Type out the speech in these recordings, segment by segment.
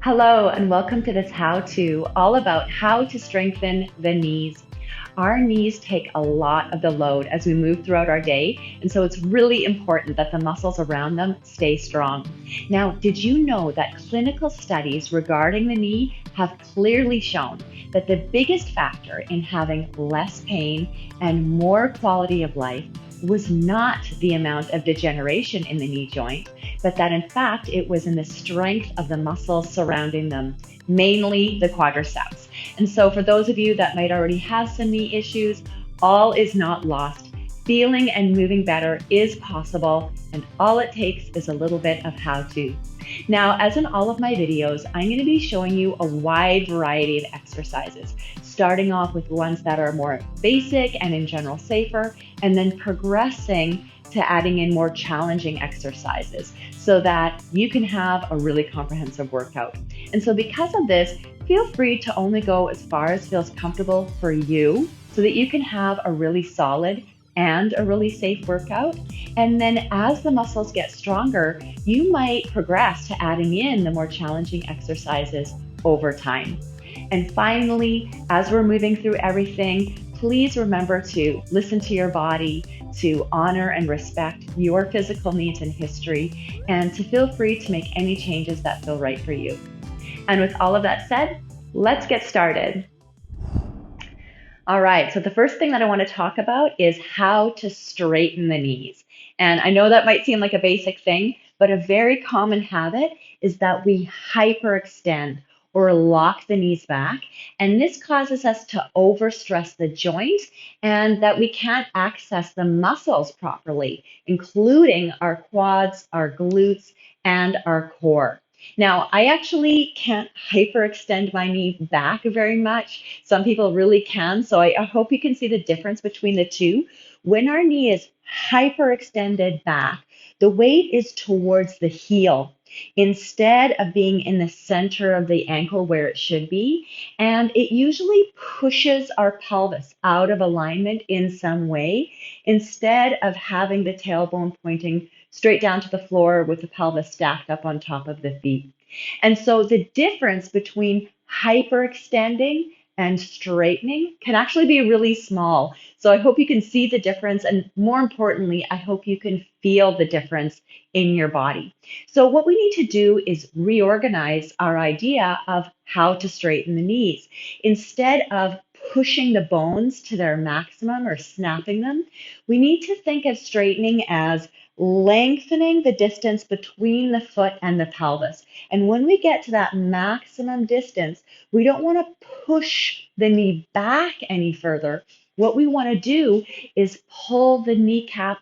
Hello, and welcome to this how-to all about how to strengthen the knees. Our knees take a lot of the load as we move throughout our day, and so it's really important that the muscles around them stay strong. Now, did you know that clinical studies regarding the knee have clearly shown that the biggest factor in having less pain and more quality of life was not the amount of degeneration in the knee joint, but that in fact it was in the strength of the muscles surrounding them, mainly the quadriceps. And so for those of you that might already have some knee issues, all is not lost. Feeling and moving better is possible, and all it takes is a little bit of how to. Now, as in all of my videos, I'm going to be showing you a wide variety of exercises, starting off with ones that are more basic and in general safer, and then progressing to adding in more challenging exercises so that you can have a really comprehensive workout. And so because of this, feel free to only go as far as feels comfortable for you so that you can have a really solid and a really safe workout. And then as the muscles get stronger, you might progress to adding in the more challenging exercises over time. And finally, as we're moving through everything, please remember to listen to your body, to honor and respect your physical needs and history, and to feel free to make any changes that feel right for you. And with all of that said, let's get started. All right, so the first thing that I want to talk about is how to straighten the knees. And I know that might seem like a basic thing, but a very common habit is that we hyperextend or lock the knees back. And this causes us to overstress the joint and that we can't access the muscles properly, including our quads, our glutes, and our core. Now, I actually can't hyperextend my knee back very much. Some people really can. So I hope you can see the difference between the two. When our knee is hyperextended back, the weight is towards the heel instead of being in the center of the ankle where it should be. And it usually pushes our pelvis out of alignment in some way instead of having the tailbone pointing straight down to the floor with the pelvis stacked up on top of the feet. And so the difference between hyperextending and straightening can actually be really small. So I hope you can see the difference. And more importantly, I hope you can feel the difference in your body. So what we need to do is reorganize our idea of how to straighten the knees. Instead of pushing the bones to their maximum or snapping them, we need to think of straightening as lengthening the distance between the foot and the pelvis. And when we get to that maximum distance, we don't want to push the knee back any further. What we want to do is pull the kneecap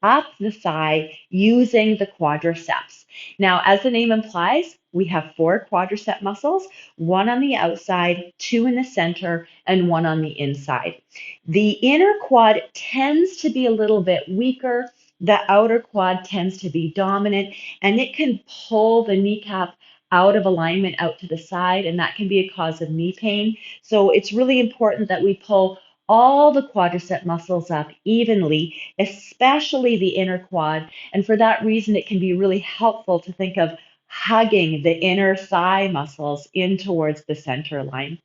up the thigh using the quadriceps. Now, as the name implies, we have 4 quadricep muscles, one on the outside, 2 in the center, and 1 on the inside. The inner quad tends to be a little bit weaker. The outer quad tends to be dominant, and it can pull the kneecap out of alignment out to the side, and that can be a cause of knee pain. So it's really important that we pull all the quadricep muscles up evenly, especially the inner quad. And for that reason, it can be really helpful to think of hugging the inner thigh muscles in towards the center line.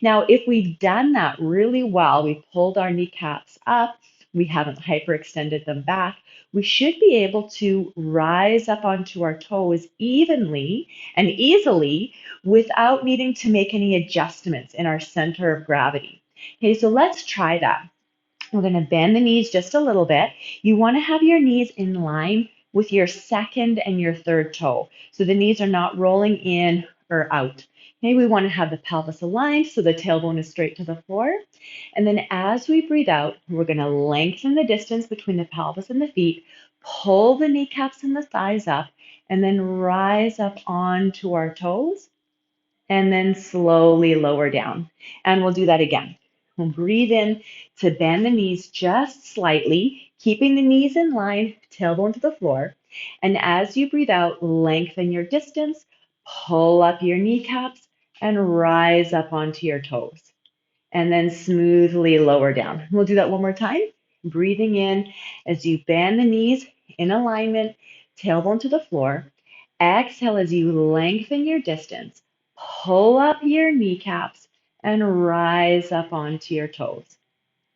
Now, if we've done that really well, we pulled our kneecaps up, we haven't hyperextended them back, we should be able to rise up onto our toes evenly and easily without needing to make any adjustments in our center of gravity. Okay, so let's try that. We're going to bend the knees just a little bit. You want to have your knees in line with your second and your third toe. So the knees are not rolling in or out. Okay, we want to have the pelvis aligned so the tailbone is straight to the floor. And then as we breathe out, we're going to lengthen the distance between the pelvis and the feet, pull the kneecaps and the thighs up, and then rise up onto our toes, and then slowly lower down. And we'll do that again. We'll breathe in to bend the knees just slightly, keeping the knees in line, tailbone to the floor. And as you breathe out, lengthen your distance, pull up your kneecaps, and rise up onto your toes. And then smoothly lower down. We'll do that one more time. Breathing in as you bend the knees in alignment, tailbone to the floor. Exhale as you lengthen your distance, pull up your kneecaps and rise up onto your toes.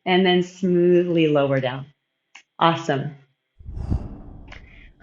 And then smoothly lower down. Awesome.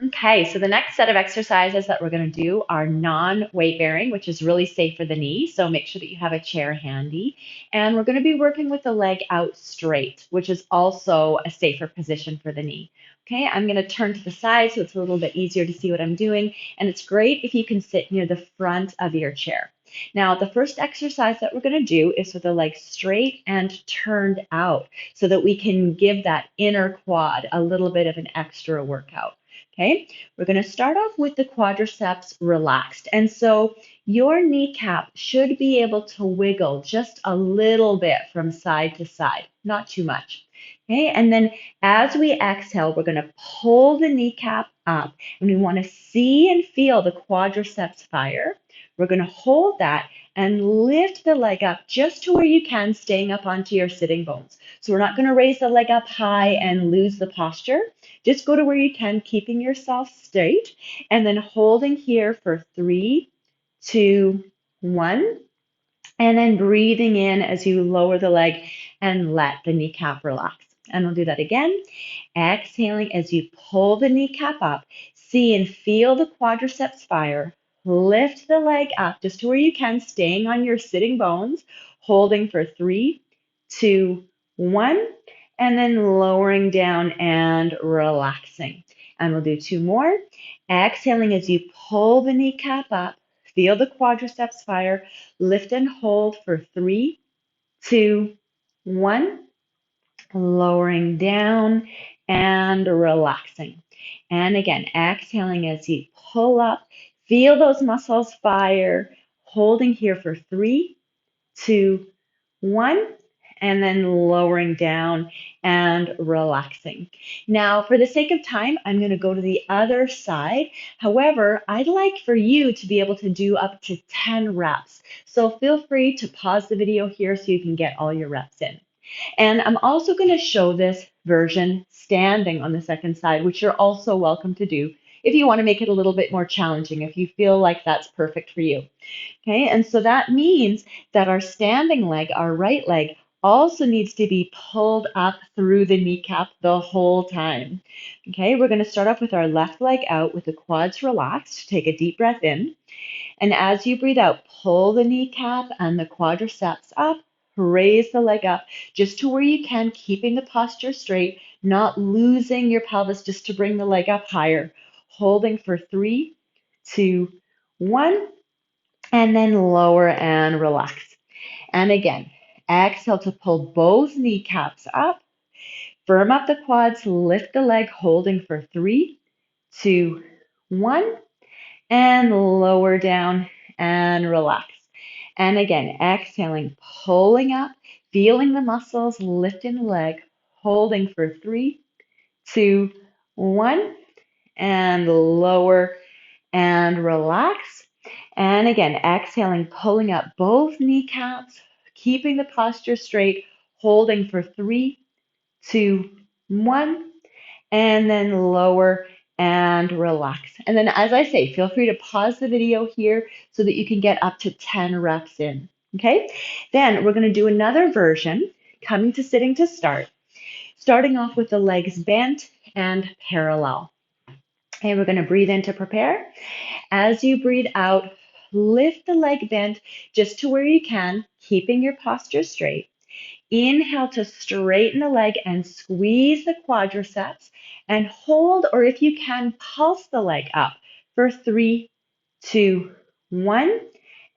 Okay, so the next set of exercises that we're going to do are non-weight bearing, which is really safe for the knee. So make sure that you have a chair handy. And we're going to be working with the leg out straight, which is also a safer position for the knee. Okay, I'm going to turn to the side so it's a little bit easier to see what I'm doing. And it's great if you can sit near the front of your chair. Now, the first exercise that we're going to do is with the leg straight and turned out so that we can give that inner quad a little bit of an extra workout. Okay, we're going to start off with the quadriceps relaxed. And so your kneecap should be able to wiggle just a little bit from side to side, not too much. Okay, and then as we exhale, we're going to pull the kneecap up and we want to see and feel the quadriceps fire. We're going to hold that and lift the leg up just to where you can, staying up onto your sitting bones. So we're not going to raise the leg up high and lose the posture. Just go to where you can, keeping yourself straight, and then holding here for 3, 2, 1, and then breathing in as you lower the leg and let the kneecap relax. And we'll do that again. Exhaling as you pull the kneecap up, see and feel the quadriceps fire. Lift the leg up just to where you can, staying on your sitting bones, holding for 3, 2, 1, and then lowering down and relaxing. And we'll do 2 more. Exhaling as you pull the kneecap up, feel the quadriceps fire. Lift and hold for 3, 2, 1, lowering down and relaxing. And again, exhaling as you pull up, feel those muscles fire, holding here for 3, 2, 1, and then lowering down and relaxing. Now, for the sake of time, I'm going to go to the other side. However, I'd like for you to be able to do up to 10 reps. So feel free to pause the video here so you can get all your reps in. And I'm also going to show this version standing on the second side, which you're also welcome to do if you want to make it a little bit more challenging, if you feel like that's perfect for you. Okay, and so that means that our standing leg, our right leg, also needs to be pulled up through the kneecap the whole time. Okay, we're going to start off with our left leg out with the quads relaxed. Take a deep breath in. And as you breathe out, pull the kneecap and the quadriceps up. Raise the leg up just to where you can, keeping the posture straight, not losing your pelvis, just to bring the leg up higher. Holding for 3, 2, 1, and then lower and relax. And again, exhale to pull both kneecaps up. Firm up the quads, lift the leg, holding for 3, 2, 1, and lower down and relax. And again, exhaling, pulling up, feeling the muscles, lifting the leg, holding for 3, 2, 1, and lower and relax. And again, exhaling, pulling up both kneecaps, keeping the posture straight, holding for 3, 2, 1, and then lower and relax. And then, as I say, feel free to pause the video here so that you can get up to 10 reps in. Okay, then we're going to do another version, coming to sitting to start, starting off with the legs bent and parallel. Okay, we're going to breathe in to prepare. As you breathe out, lift the leg bent just to where you can, keeping your posture straight. Inhale to straighten the leg and squeeze the quadriceps and hold, or if you can, pulse the leg up for 3, 2, 1.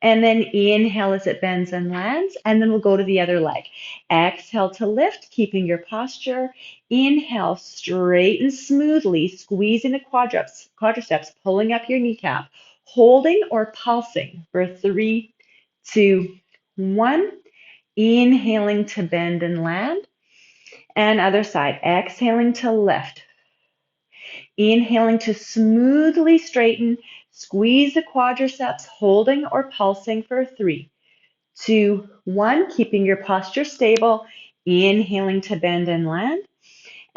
And then inhale as it bends and lands, and then we'll go to the other leg. Exhale to lift, keeping your posture. Inhale, straighten smoothly, squeezing the quadriceps, pulling up your kneecap, holding or pulsing for 3, 2, 1. Inhaling to bend and land. And other side, exhaling to lift. Inhaling to smoothly straighten, squeeze the quadriceps, holding or pulsing for 3, 2, 1, keeping your posture stable. Inhaling to bend and land.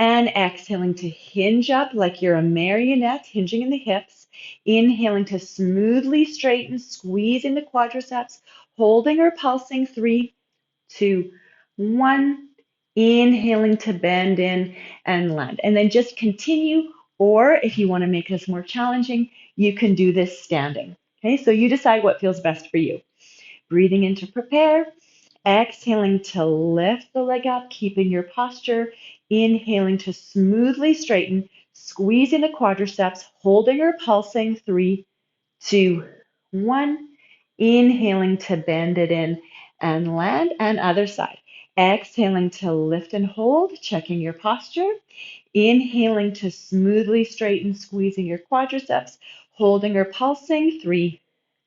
And exhaling to hinge up like you're a marionette, hinging in the hips. Inhaling to smoothly straighten, squeezing the quadriceps, holding or pulsing. 3, 2, 1. Inhaling to bend in and land. And then just continue, or if you want to make this more challenging, you can do this standing. Okay, so you decide what feels best for you. Breathing in to prepare. Exhaling to lift the leg up, keeping your posture. Inhaling to smoothly straighten, squeezing the quadriceps, holding or pulsing. 3, 2, 1. Inhaling to bend it in and land, and other side. Exhaling to lift and hold, checking your posture. Inhaling to smoothly straighten, squeezing your quadriceps, holding or pulsing. 3,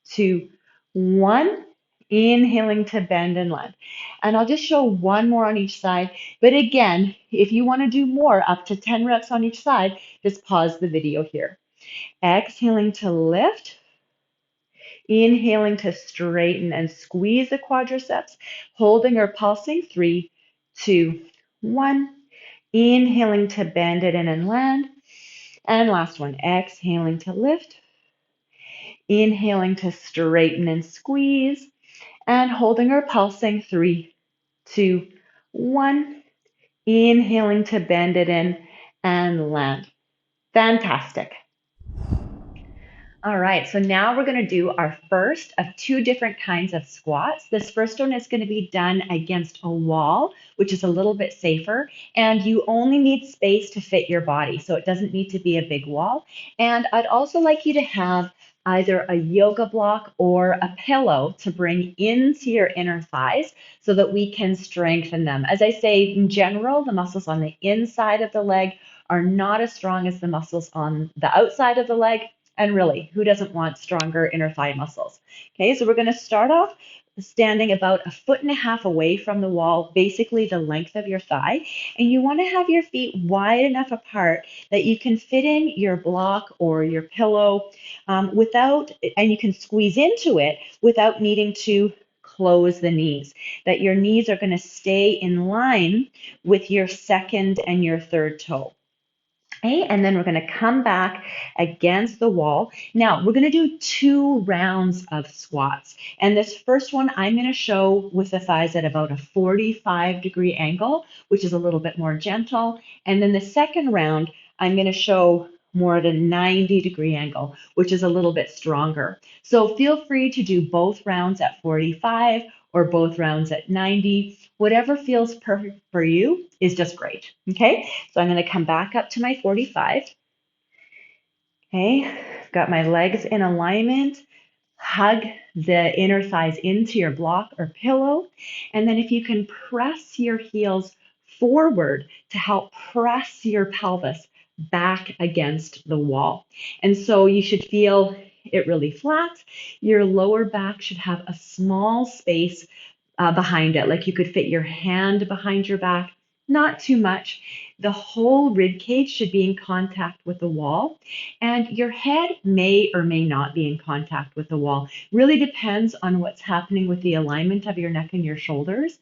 2, 1. Inhaling to bend and land. And I'll just show one more on each side. But again, if you want to do more, up to 10 reps on each side, just pause the video here. Exhaling to lift. Inhaling to straighten and squeeze the quadriceps, holding or pulsing. 3, 2, 1. Inhaling to bend it in and land. And last one, exhaling to lift. Inhaling to straighten and squeeze. And holding or pulsing. 3, 2, 1. Inhaling to bend it in and land. Fantastic. All right, so now we're going to do our first of 2 different kinds of squats. This first one is going to be done against a wall, which is a little bit safer, and you only need space to fit your body, so it doesn't need to be a big wall. And I'd also like you to have either a yoga block or a pillow to bring into your inner thighs so that we can strengthen them. As I say, in general, the muscles on the inside of the leg are not as strong as the muscles on the outside of the leg. And really, who doesn't want stronger inner thigh muscles? Okay, so we're going to start off standing about 1.5 feet away from the wall, basically the length of your thigh. And you want to have your feet wide enough apart that you can fit in your block or your pillow and you can squeeze into it without needing to close the knees, that your knees are going to stay in line with your second and your third toe. Okay, and then we're going to come back against the wall. Now, we're going to do 2 rounds of squats. And this first one, I'm going to show with the thighs at about a 45-degree angle, which is a little bit more gentle. And then the second round, I'm going to show more at a 90-degree angle, which is a little bit stronger. So feel free to do both rounds at 45 or both rounds at 90. Whatever feels perfect for you is just great. Okay, so I'm going to come back up to my 45. Okay, got my legs in alignment. Hug the inner thighs into your block or pillow. And then if you can press your heels forward to help press your pelvis back against the wall. And so you should feel it really flat. Your lower back should have a small space behind it, like you could fit your hand behind your back, not too much. The whole rib cage should be in contact with the wall, and your head may or may not be in contact with the wall. Really depends on what's happening with the alignment of your neck and your shoulders.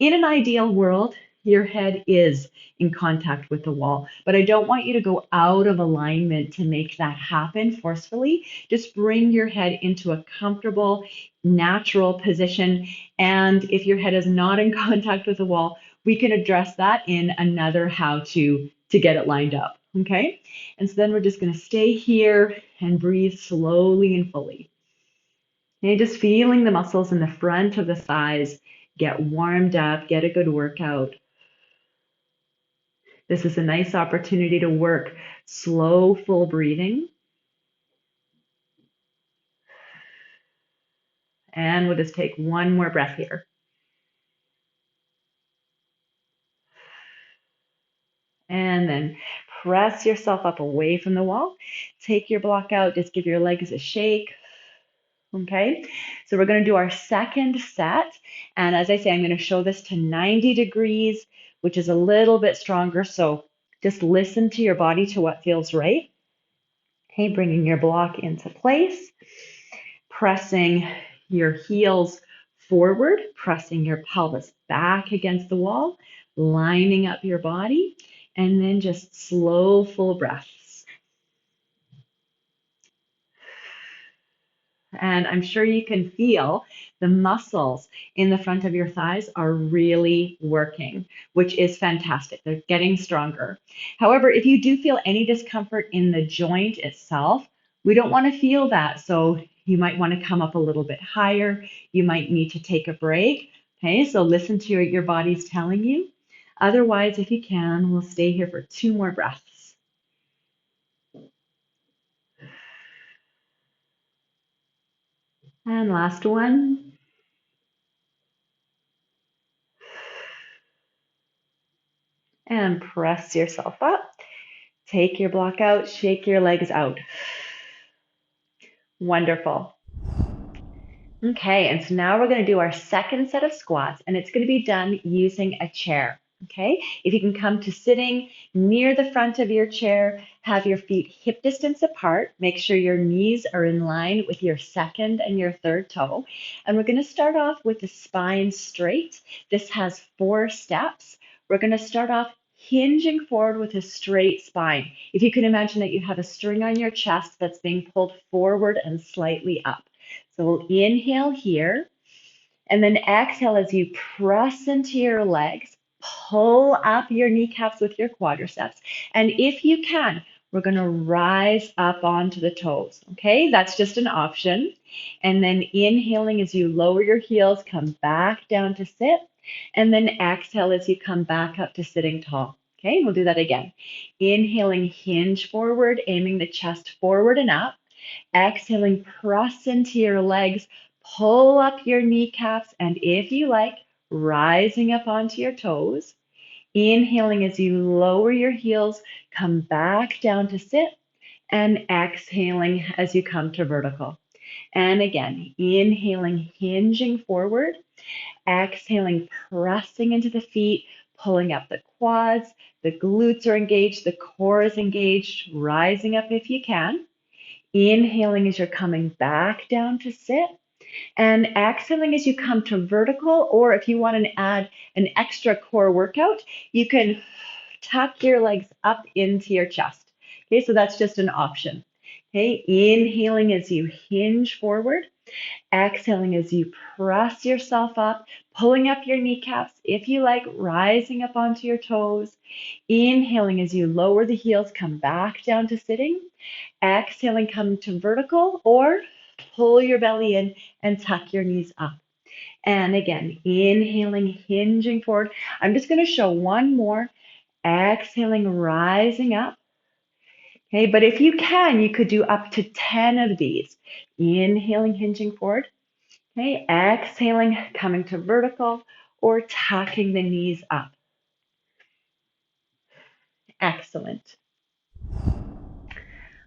In an ideal world, your head is in contact with the wall, but I don't want you to go out of alignment to make that happen forcefully. Just bring your head into a comfortable, natural position. And if your head is not in contact with the wall, we can address that in another how to get it lined up. Okay? And so then we're just going to stay here and breathe slowly and fully. And just feeling the muscles in the front of the thighs get warmed up, get a good workout. This is a nice opportunity to work slow, full breathing. And we'll just take one more breath here. And then press yourself up away from the wall. Take your block out, just give your legs a shake. Okay, so we're going to do our second set. And as I say, I'm going to show this to 90 degrees, which is a little bit stronger. So just listen to your body to what feels right. Okay, bringing your block into place, pressing your heels forward, pressing your pelvis back against the wall, lining up your body. And then just slow, full breaths. And I'm sure you can feel the muscles in the front of your thighs are really working, which is fantastic. They're getting stronger. However, if you do feel any discomfort in the joint itself, we don't want to feel that. So you might want to come up a little bit higher. You might need to take a break. Okay, so listen to your body's telling you. Otherwise, if you can, we'll stay here for 2 more breaths. And last one. And press yourself up. Take your block out, shake your legs out. Wonderful. Okay, and so now we're going to do our second set of squats, and it's going to be done using a chair. Okay, if you can come to sitting near the front of your chair, have your feet hip distance apart, make sure your knees are in line with your second and your third toe. And we're going to start off with the spine straight. This has 4 steps. We're going to start off hinging forward with a straight spine. If you can imagine that you have a string on your chest that's being pulled forward and slightly up. So we'll inhale here, and then exhale as you press into your legs. Pull up your kneecaps with your quadriceps. And if you can, we're going to rise up onto the toes. Okay, that's just an option. And then inhaling as you lower your heels, come back down to sit. And then exhale as you come back up to sitting tall. Okay, we'll do that again. Inhaling, hinge forward, aiming the chest forward and up. Exhaling, press into your legs, pull up your kneecaps, and if you like, rising up onto your toes. Inhaling as you lower your heels, come back down to sit, and exhaling as you come to vertical. And again, inhaling, hinging forward, exhaling, pressing into the feet, pulling up the quads, the glutes are engaged, the core is engaged, rising up if you can. Inhaling as you're coming back down to sit, and exhaling as you come to vertical, or if you want to add an extra core workout, you can tuck your legs up into your chest. Okay, so that's just an option. Okay, inhaling as you hinge forward, exhaling as you press yourself up, pulling up your kneecaps, if you like, rising up onto your toes. Inhaling as you lower the heels, come back down to sitting. Exhaling, come to vertical, or pull your belly in and tuck your knees up. And again, inhaling, hinging forward. I'm just going to show one more. Exhaling, rising up. Okay, but if you can, you could do up to 10 of these. Inhaling, hinging forward. Okay, exhaling, coming to vertical, or tucking the knees up. Excellent.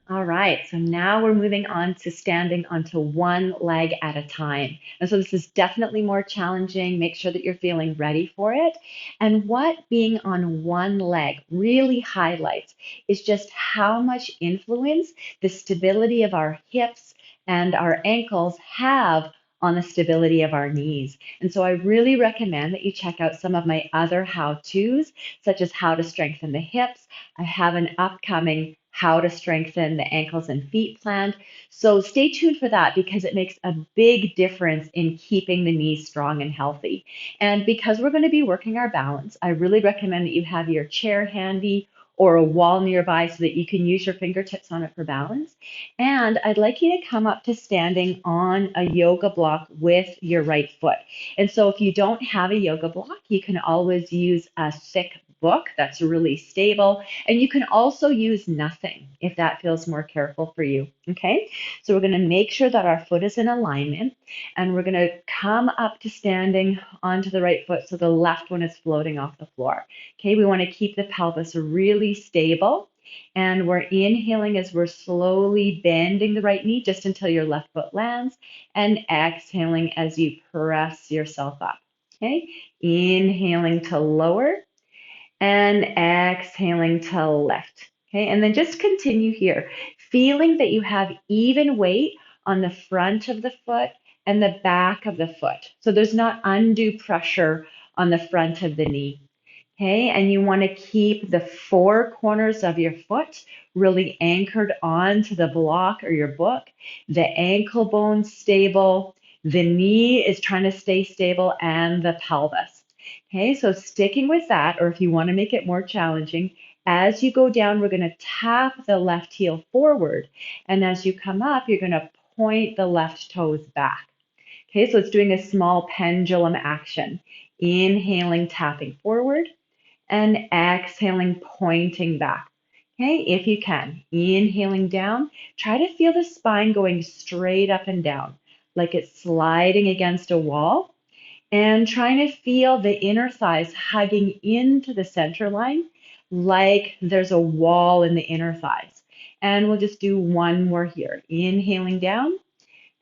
All right, so now we're moving on to standing onto one leg at a time. And so this is definitely more challenging. Make sure that you're feeling ready for it. And what being on one leg really highlights is just how much influence the stability of our hips and our ankles have on the stability of our knees. And so I really recommend that you check out some of my other how-tos, such as how to strengthen the hips. I have an upcoming how to strengthen the ankles and feet planned. So stay tuned for that because it makes a big difference in keeping the knees strong and healthy. And because we're going to be working our balance, I really recommend that you have your chair handy or a wall nearby so that you can use your fingertips on it for balance. And I'd like you to come up to standing on a yoga block with your right foot. And so if you don't have a yoga block, you can always use a thick book that's really stable. And you can also use nothing if that feels more careful for you. Okay, so we're going to make sure that our foot is in alignment, and we're going to come up to standing onto the right foot so the left one is floating off the floor. Okay, we want to keep the pelvis really stable, and we're inhaling as we're slowly bending the right knee just until your left foot lands, and exhaling as you press yourself up. Okay, inhaling to lower and exhaling to lift. Okay, and then just continue here, feeling that you have even weight on the front of the foot and the back of the foot. So there's not undue pressure on the front of the knee. Okay, and you want to keep the four corners of your foot really anchored onto the block or your book. The ankle bone stable, the knee is trying to stay stable, and the pelvis. Okay, so sticking with that, or if you want to make it more challenging, as you go down, we're going to tap the left heel forward. And as you come up, you're going to point the left toes back. Okay, so it's doing a small pendulum action. Inhaling, tapping forward, and exhaling, pointing back. Okay, if you can, inhaling down, try to feel the spine going straight up and down, like it's sliding against a wall, and trying to feel the inner thighs hugging into the center line, like there's a wall in the inner thighs. And we'll just do one more here. Inhaling down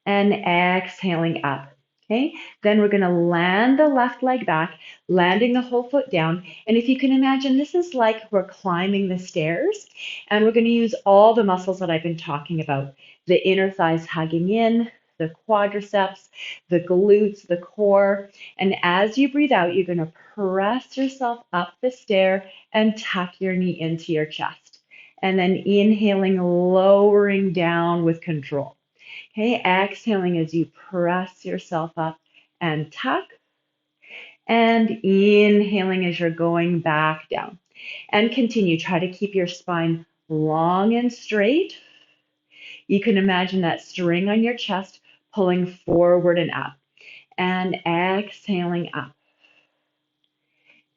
and exhaling up. Okay, then we're going to land the left leg back, landing the whole foot down. And if you can imagine, this is like we're climbing the stairs, and we're going to use all the muscles that I've been talking about, the inner thighs hugging in, the quadriceps, the glutes, the core. And as you breathe out, you're going to press yourself up the stair and tuck your knee into your chest. And then inhaling, lowering down with control. Okay, exhaling as you press yourself up and tuck, and inhaling as you're going back down. And continue. Try to keep your spine long and straight. You can imagine that string on your chest pulling forward and up, and exhaling up,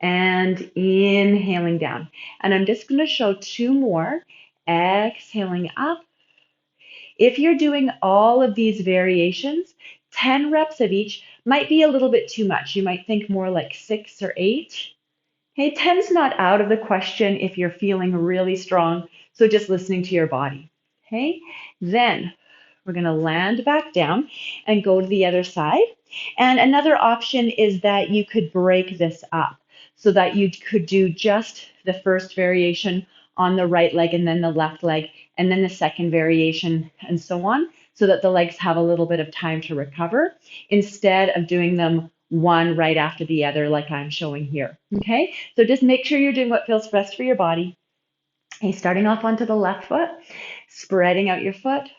and inhaling down. And I'm just going to show two more. Exhaling up. If you're doing all of these variations, 10 reps of each might be a little bit too much. You might think more like 6 or 8. Okay, 10's not out of the question if you're feeling really strong, so just listening to your body. Okay, then we're going to land back down and go to the other side. And another option is that you could break this up so that you could do just the first variation on the right leg and then the left leg and then the second variation and so on, so that the legs have a little bit of time to recover instead of doing them one right after the other like I'm showing here. Okay, so just make sure you're doing what feels best for your body. Okay, starting off onto the left foot, spreading out your foot,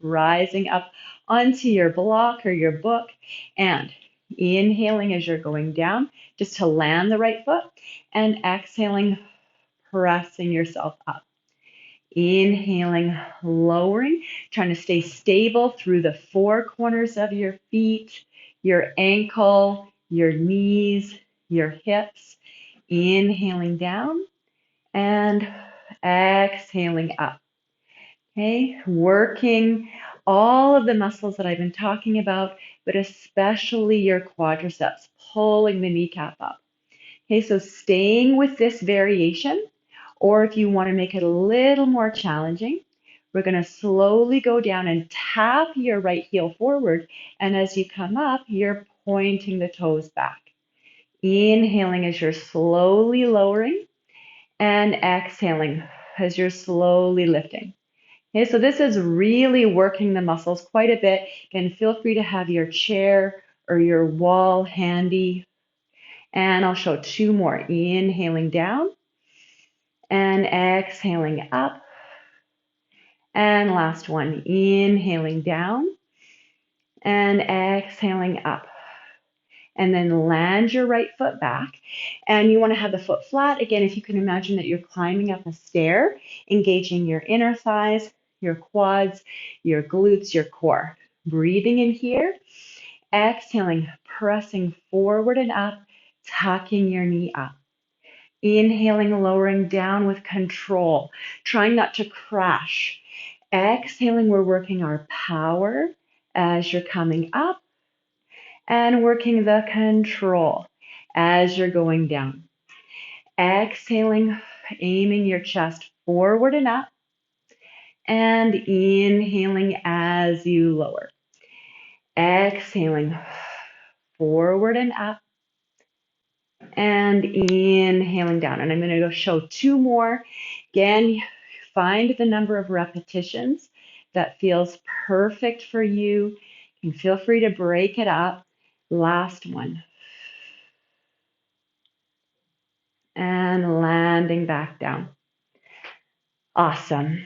rising up onto your block or your book, and inhaling as you're going down just to land the right foot, and exhaling, pressing yourself up. Inhaling, lowering, trying to stay stable through the four corners of your feet, your ankle, your knees, your hips. Inhaling down and exhaling up. Okay, working all of the muscles that I've been talking about, but especially your quadriceps, pulling the kneecap up. Okay, so staying with this variation, or if you want to make it a little more challenging, we're going to slowly go down and tap your right heel forward. And as you come up, you're pointing the toes back. Inhaling as you're slowly lowering, and exhaling as you're slowly lifting. Okay, so this is really working the muscles quite a bit. Again, feel free to have your chair or your wall handy. And I'll show two more. Inhaling down and exhaling up. And last one. Inhaling down and exhaling up. And then land your right foot back. And you want to have the foot flat. Again, if you can imagine that you're climbing up a stair, engaging your inner thighs, your quads, your glutes, your core. Breathing in here, exhaling, pressing forward and up, tucking your knee up. Inhaling, lowering down with control, trying not to crash. Exhaling, we're working our power as you're coming up and working the control as you're going down. Exhaling, aiming your chest forward and up, and inhaling as you lower. Exhaling, forward and up, and inhaling down. And I'm going to go show two more. Again, find the number of repetitions that feels perfect for you. And feel free to break it up. Last one. and landing back down. Awesome.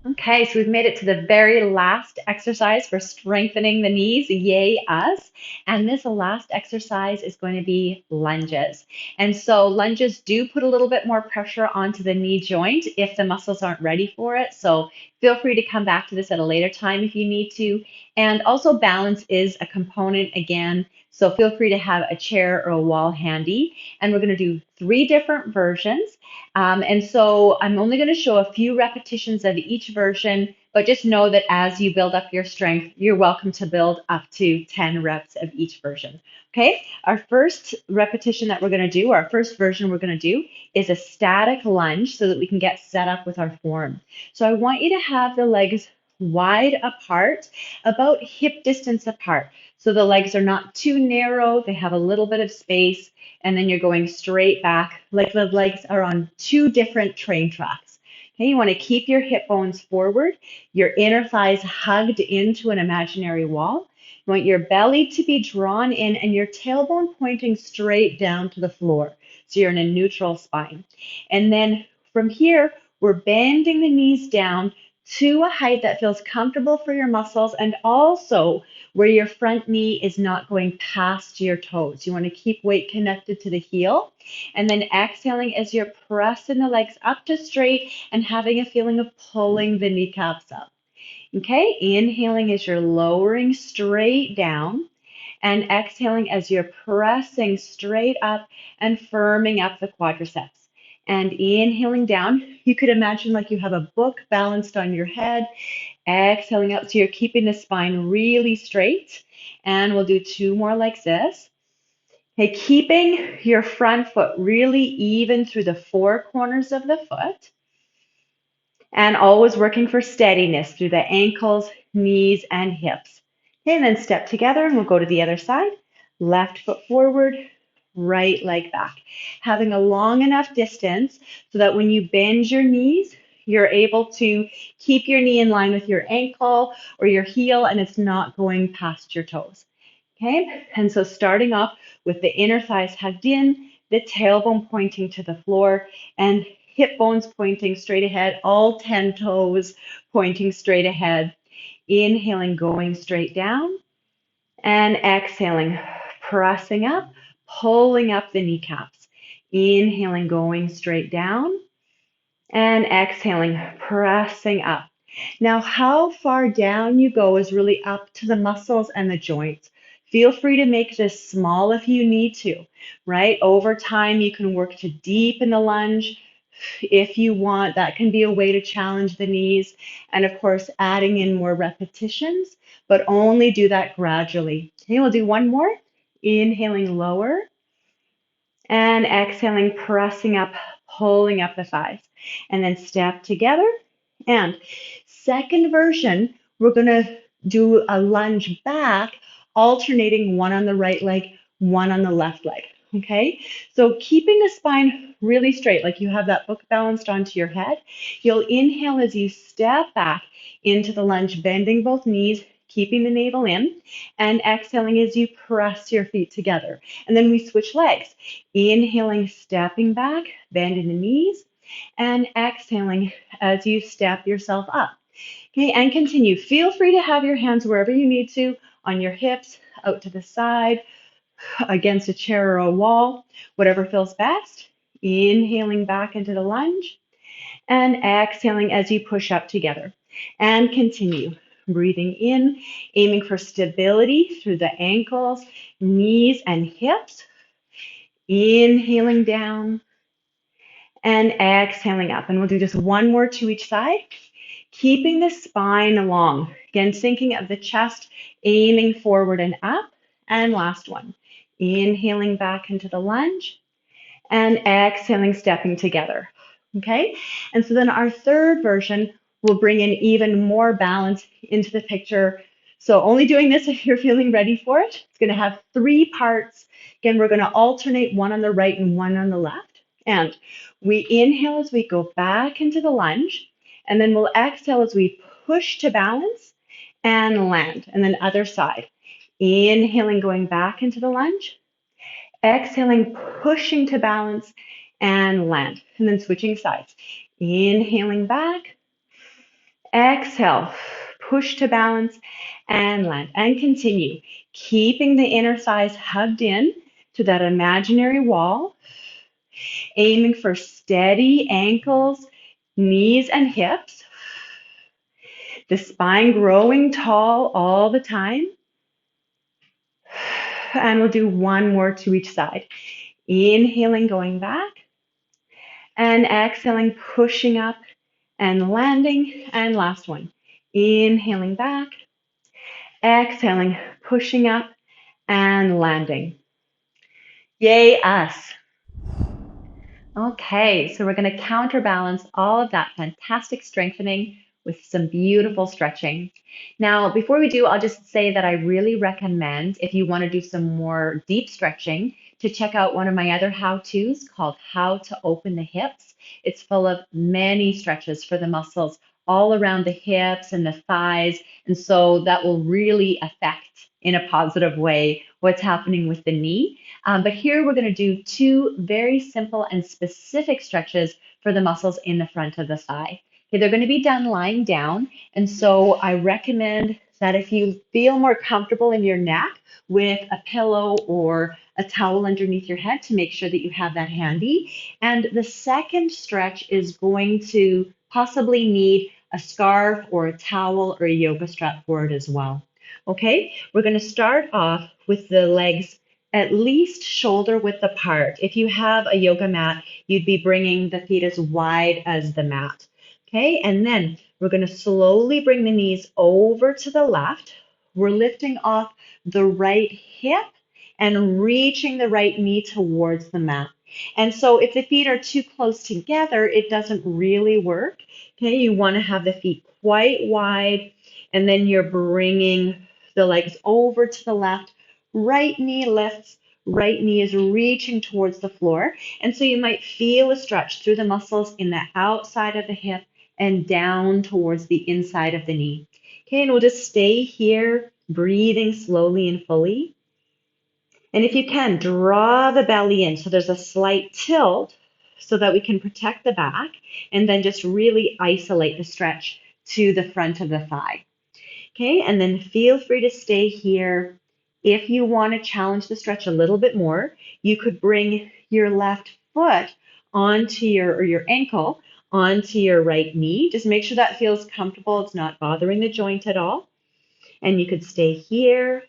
Okay, so we've made it to the very last exercise for strengthening the knees. Yay, us. And this last exercise is going to be lunges. And so lunges do put a little bit more pressure onto the knee joint if the muscles aren't ready for it. So feel free to come back to this at a later time if you need to. And also balance is a component again. So feel free to have a chair or a wall handy. And we're going to do 3 different versions. And so I'm only going to show a few repetitions of each version, but just know that as you build up your strength, you're welcome to build up to 10 reps of each version. Okay, our first repetition that we're going to do, our first version we're going to do is a static lunge so that we can get set up with our form. So I want you to have the legs wide apart, about hip distance apart. So the legs are not too narrow, they have a little bit of space, and then you're going straight back like the legs are on 2 different train tracks. Okay, you want to keep your hip bones forward, your inner thighs hugged into an imaginary wall. You want your belly to be drawn in and your tailbone pointing straight down to the floor. So you're in a neutral spine. And then from here, we're bending the knees down to a height that feels comfortable for your muscles and also where your front knee is not going past your toes. You want to keep weight connected to the heel. And then exhaling as you're pressing the legs up to straight and having a feeling of pulling the kneecaps up. Okay, inhaling as you're lowering straight down and exhaling as you're pressing straight up and firming up the quadriceps. And inhaling down, you could imagine like you have a book balanced on your head. Exhaling out so you're keeping the spine really straight. And we'll do 2 more like this. Okay, keeping your front foot really even through the 4 corners of the foot. And always working for steadiness through the ankles, knees, and hips. Okay, and then step together and we'll go to the other side. Left foot forward, right leg back. Having a long enough distance so that when you bend your knees, you're able to keep your knee in line with your ankle or your heel and it's not going past your toes. Okay, and so starting off with the inner thighs hugged in, the tailbone pointing to the floor, and hip bones pointing straight ahead, all 10 toes pointing straight ahead. Inhaling, going straight down, and exhaling, pressing up, pulling up the kneecaps. Inhaling, going straight down, and exhaling, pressing up. Now, how far down you go is really up to the muscles and the joints. Feel free to make this small if you need to, right? Over time, you can work to deepen the lunge if you want. That can be a way to challenge the knees. And of course, adding in more repetitions, but only do that gradually. Okay, we'll do 1 more. Inhaling lower and exhaling, pressing up, pulling up the thighs. And then step together. And second version, we're going to do a lunge back, alternating 1 on the right leg, 1 on the left leg. Okay, so keeping the spine really straight, like you have that book balanced onto your head. You'll inhale as you step back into the lunge, bending both knees, keeping the navel in, and exhaling as you press your feet together. And then we switch legs. Inhaling, stepping back, bending the knees, and exhaling as you step yourself up. Okay, and continue. Feel free to have your hands wherever you need to, on your hips, out to the side, against a chair or a wall, whatever feels best. Inhaling back into the lunge and exhaling as you push up together. And continue. Breathing in, aiming for stability through the ankles, knees, and hips. Inhaling down and exhaling up. And we'll do just 1 more to each side. Keeping the spine long. Again, thinking of the chest, aiming forward and up. And last one. Inhaling back into the lunge and exhaling, stepping together. Okay? And so then our third version will bring in even more balance into the picture. So only doing this if you're feeling ready for it. It's going to have 3 parts. Again, we're going to alternate 1 on the right and 1 on the left. And we inhale as we go back into the lunge, and then we'll exhale as we push to balance and land. And then other side. Inhaling, going back into the lunge. Exhaling, pushing to balance and land. And then switching sides. Inhaling back. Exhale, push to balance and land. And continue, keeping the inner thighs hugged in to that imaginary wall, aiming for steady ankles, knees, and hips. The spine growing tall all the time. And we'll do one more to each side. Inhaling, going back, and exhaling, pushing up and landing. And last one. Inhaling back, exhaling, pushing up and landing. Yay, us. Okay, so we're going to counterbalance all of that fantastic strengthening with some beautiful stretching. Now, before we do, I'll just say that I really recommend, if you want to do some more deep stretching, to check out one of my other how-tos called How to Open the Hips. It's full of many stretches for the muscles all around the hips and the thighs, and so that will really affect in a positive way what's happening with the knee. But here we're going to do two very simple and specific stretches for the muscles in the front of the thigh. Okay, they're going to be done lying down, and so I recommend that if you feel more comfortable in your neck with a pillow or a towel underneath your head, to make sure that you have that handy. And the second stretch is going to possibly need a scarf or a towel or a yoga strap for it as well. Okay, we're going to start off with the legs at least shoulder width apart. If you have a yoga mat, you'd be bringing the feet as wide as the mat. Okay, and then we're going to slowly bring the knees over to the left. We're lifting off the right hip and reaching the right knee towards the mat. And so if the feet are too close together, it doesn't really work. Okay, you want to have the feet quite wide, and then you're bringing the legs over to the left. Right knee lifts, right knee is reaching towards the floor. And so you might feel a stretch through the muscles in the outside of the hip and down towards the inside of the knee. Okay, and we'll just stay here, breathing slowly and fully. And if you can, draw the belly in so there's a slight tilt so that we can protect the back, and then just really isolate the stretch to the front of the thigh. Okay, and then feel free to stay here. If you want to challenge the stretch a little bit more, you could bring your left foot onto your ankle onto your right knee. Just make sure that feels comfortable. It's not bothering the joint at all. And you could stay here.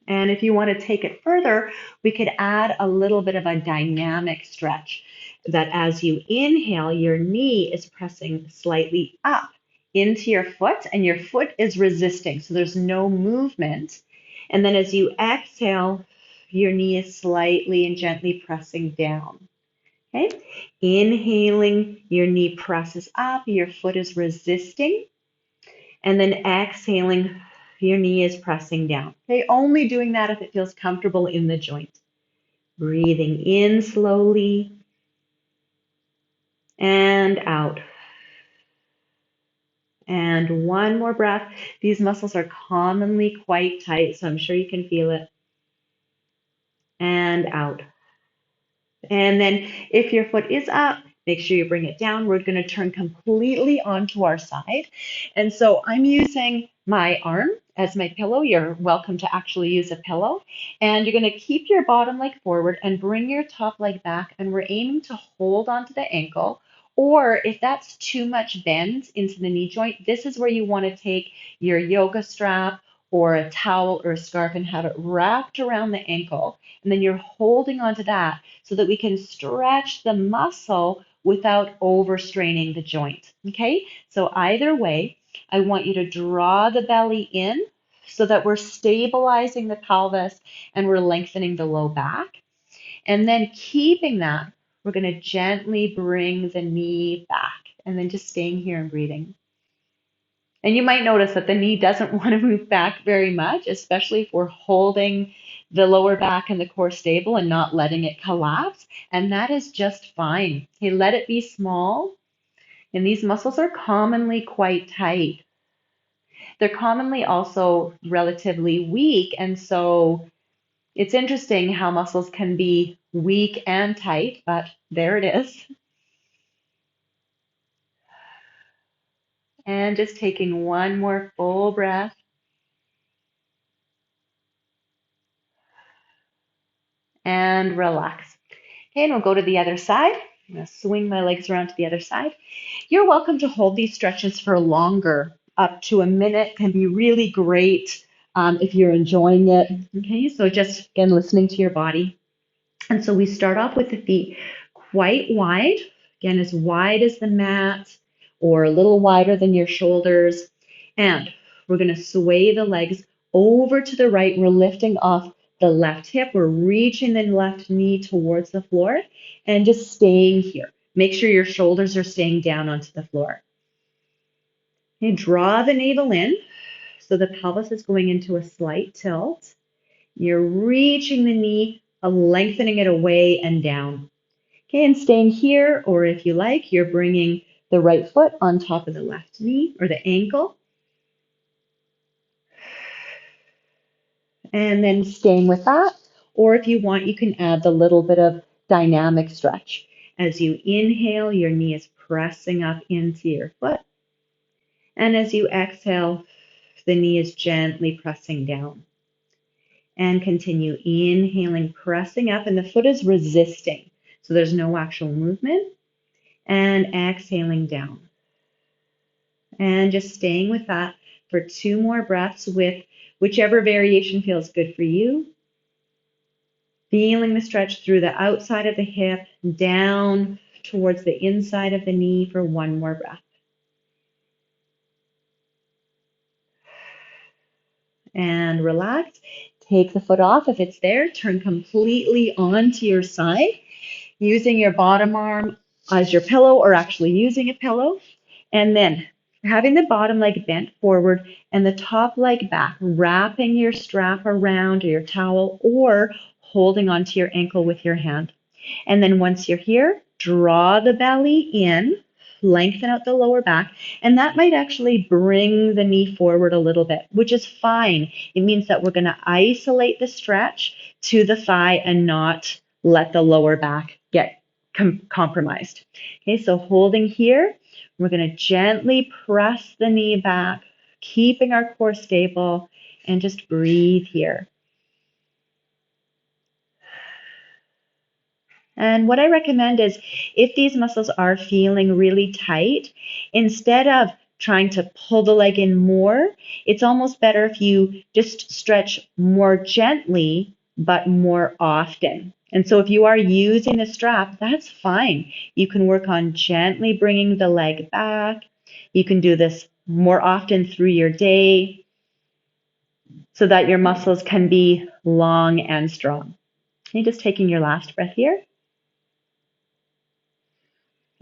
And if you want to take it further, we could add a little bit of a dynamic stretch that as you inhale, your knee is pressing slightly up into your foot and your foot is resisting. So there's no movement. And then as you exhale, your knee is slightly and gently pressing down. Okay? Inhaling, your knee presses up, your foot is resisting. And then exhaling, your knee is pressing down. Okay, only doing that if it feels comfortable in the joint. Breathing in slowly and out. And one more breath. These muscles are commonly quite tight, so I'm sure you can feel it. And out. And then if your foot is up, make sure you bring it down. We're going to turn completely onto our side. And so I'm using my arm as my pillow. You're welcome to actually use a pillow. And you're going to keep your bottom leg forward and bring your top leg back. And we're aiming to hold onto the ankle. Or if that's too much bend into the knee joint, this is where you want to take your yoga strap or a towel or a scarf and have it wrapped around the ankle. And then you're holding onto that so that we can stretch the muscle without overstraining the joint. Okay, so either way, I want you to draw the belly in so that we're stabilizing the pelvis and we're lengthening the low back. And then keeping that, we're going to gently bring the knee back and then just staying here and breathing. And you might notice that the knee doesn't want to move back very much, especially if we're holding the lower back and the core stable and not letting it collapse. And that is just fine. Okay, let it be small. And these muscles are commonly quite tight. They're commonly also relatively weak. And so It's interesting how muscles can be weak and tight, but there it is. And just taking one more full breath. And relax. Okay, and we'll go to the other side. I'm going to swing my legs around to the other side. You're welcome to hold these stretches for longer. Up to a minute can be really great if you're enjoying it. Okay, so just again, listening to your body. And so we start off with the feet quite wide, again, as wide as the mat or a little wider than your shoulders. And we're going to sway the legs over to the right. We're lifting off the left hip. We're reaching the left knee towards the floor and just staying here. Make sure your shoulders are staying down onto the floor. Okay, draw the navel in so the pelvis is going into a slight tilt. You're reaching the knee, lengthening it away and down. Okay, and staying here, or if you like, you're bringing the right foot on top of the left knee or the ankle. And then staying with that, or if you want, you can add the little bit of dynamic stretch. As you inhale, your knee is pressing up into your foot. And as you exhale, the knee is gently pressing down. And continue inhaling, pressing up, and the foot is resisting. So there's no actual movement. And exhaling down. And just staying with that for 2 more breaths with whichever variation feels good for you. Feeling the stretch through the outside of the hip, down towards the inside of the knee for 1 more breath. And relax. Take the foot off if it's there. Turn completely onto your side, using your bottom arm as your pillow or actually using a pillow. And then having the bottom leg bent forward and the top leg back, wrapping your strap around or your towel or holding onto your ankle with your hand. And then once you're here, draw the belly in, lengthen out the lower back, and that might actually bring the knee forward a little bit, which is fine. It means that we're going to isolate the stretch to the thigh and not let the lower back get compromised. Okay, so holding here, we're going to gently press the knee back, keeping our core stable, and just breathe here. And what I recommend is if these muscles are feeling really tight, instead of trying to pull the leg in more, it's almost better if you just stretch more gently, but more often. And so if you are using the strap, that's fine. You can work on gently bringing the leg back. You can do this more often through your day so that your muscles can be long and strong. Okay, just taking your last breath here.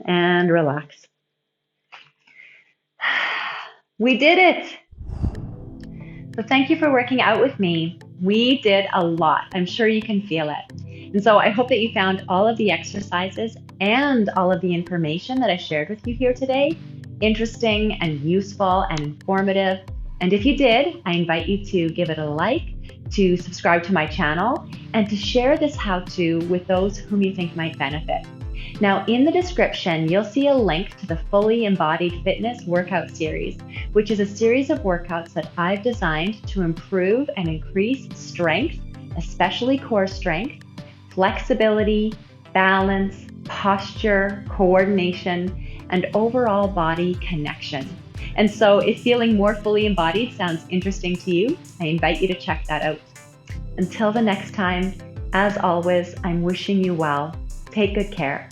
And relax. We did it! So thank you for working out with me. We did a lot. I'm sure you can feel it. And so I hope that you found all of the exercises and all of the information that I shared with you here today interesting and useful and informative. And if you did, I invite you to give it a like, to subscribe to my channel, and to share this how-to with those whom you think might benefit. Now, in the description, you'll see a link to the Fully Embodied Fitness Workout Series, which is a series of workouts that I've designed to improve and increase strength, especially core strength, flexibility, balance, posture, coordination, and overall body connection. And so if feeling more fully embodied sounds interesting to you, I invite you to check that out. Until the next time, as always, I'm wishing you well. Take good care.